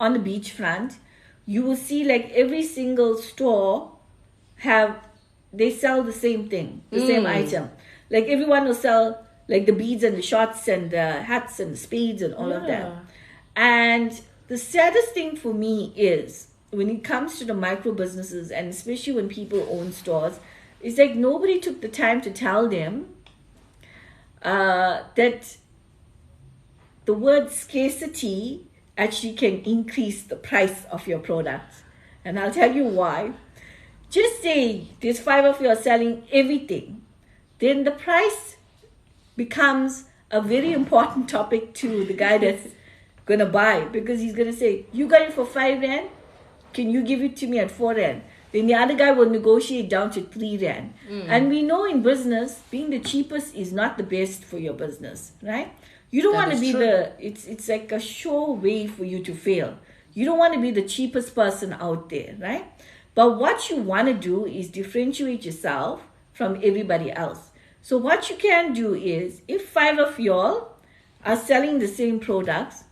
on the beachfront, you will see like every single store they sell the same thing, the same item. Like everyone will sell like the beads and the shots and the hats and the spades and all of that. And the saddest thing for me is when it comes to the micro businesses, and especially when people own stores, it's like nobody took the time to tell them that the word scarcity actually can increase the price of your product. And I'll tell you why. Just say there's 5 of you are selling everything, then the price becomes a very important topic to the guy that's going to buy, because he's going to say, you got it for 5 rand, can you give it to me at 4 rand? Then the other guy will negotiate down to 3 rand. And we know in business, being the cheapest is not the best for your business, right? You don't want to be it's like a sure way for you to fail. You don't want to be the cheapest person out there, right? But what you want to do is differentiate yourself from everybody else. So what you can do is, if 5 of y'all are selling the same products,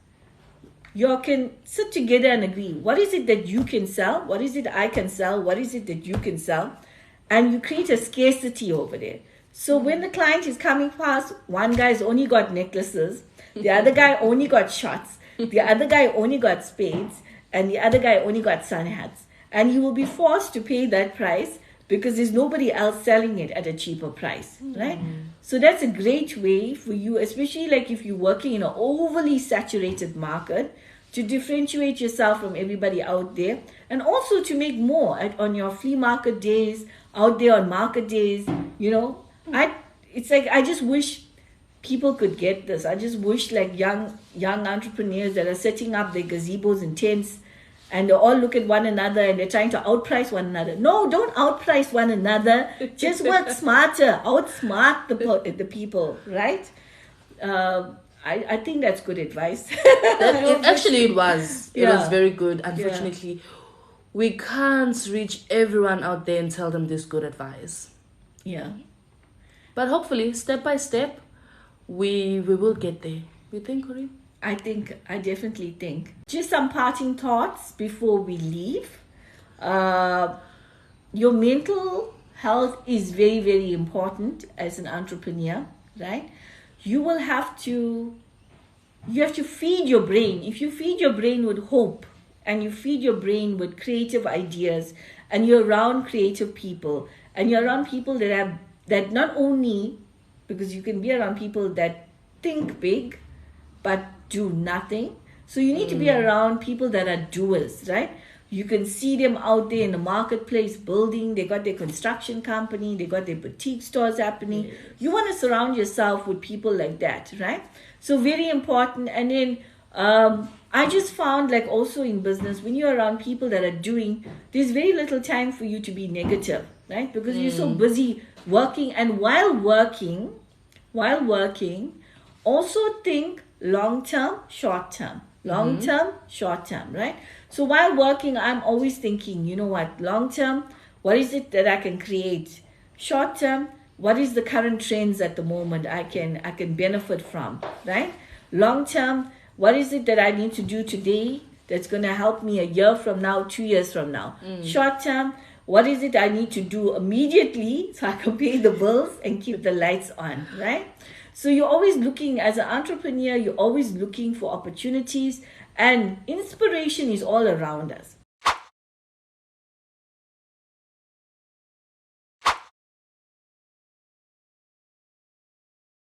you can sit together and agree, what is it that you can sell? What is it I can sell? What is it that you can sell? And you create a scarcity over there. So when the client is coming past, one guy's only got necklaces, the other guy only got shots, the other guy only got spades, and the other guy only got sun hats. And you will be forced to pay that price because there's nobody else selling it at a cheaper price, right? So that's a great way for you, especially like if you're working in an overly saturated market, to differentiate yourself from everybody out there, and also to make more on your flea market days, out there on market days. You know, it's like I just wish people could get this. I just wish like young entrepreneurs that are setting up their gazebos and tents, and they all look at one another and they're trying to outprice one another. No, don't outprice one another. Just work smarter. Outsmart the people, right? I think that's good advice. It was. It was very good. Unfortunately, we can't reach everyone out there and tell them this good advice. Yeah. But hopefully, step by step, we will get there. You think, Corey? I definitely think. Just some parting thoughts before we leave. Your mental health is very, very important as an entrepreneur, right? You have to feed your brain. If you feed your brain with hope and you feed your brain with creative ideas, and you're around creative people, and you're around people that not only, because you can be around people that think big but do nothing. So you need to be around people that are doers, right? You can see them out there in the marketplace building. They got their construction company. They got their boutique stores happening. Yes. You want to surround yourself with people like that, right? So very important. And then I just found, like, also in business, when you're around people that are doing, there's very little time for you to be negative, right? Because you're so busy working. And while working, also think long-term, short-term. Long-term, short-term, right? So while working, I'm always thinking, you know what, long-term, what is it that I can create? Short-term, what is the current trends at the moment I can benefit from, right? Long-term, what is it that I need to do today that's going to help me a year from now, 2 years from now? Short-term, what is it I need to do immediately so I can pay the bills and keep the lights on, right? So you're always looking, as an entrepreneur, you're always looking for opportunities, and inspiration is all around us.